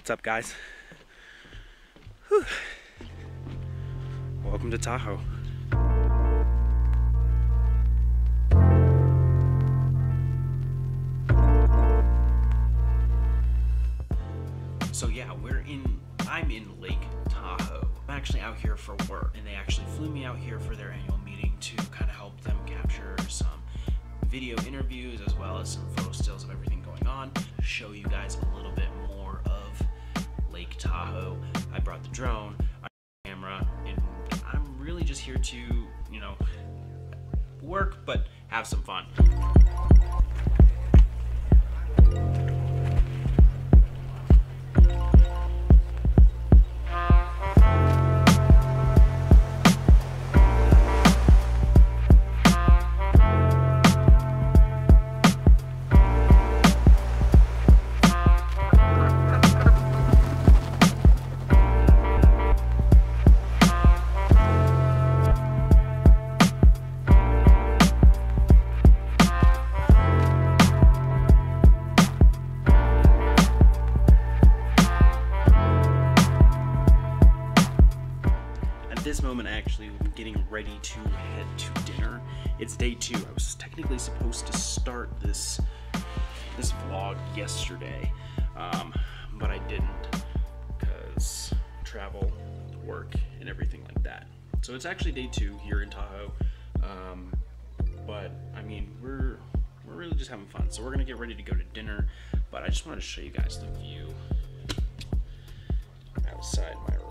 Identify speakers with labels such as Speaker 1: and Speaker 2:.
Speaker 1: What's up, guys? Whew. Welcome to Tahoe. So yeah, I'm in Lake Tahoe. I'm actually out here for work, and they actually flew me out here for their annual meeting to kind of help them capture some video interviews as well as some photo stills of everything going on, show you guys a little bit more of Lake Tahoe. I brought the drone, I brought the camera, and I'm really just here to, you know, work but have some fun. At this moment, actually, I'm getting ready to head to dinner. It's day 2. I was technically supposed to start this vlog yesterday, but I didn't because travel, work, and everything like that. So it's actually day 2 here in Tahoe, but I mean we're really just having fun. So we're gonna get ready to go to dinner, but I just wanted to show you guys the view outside my room.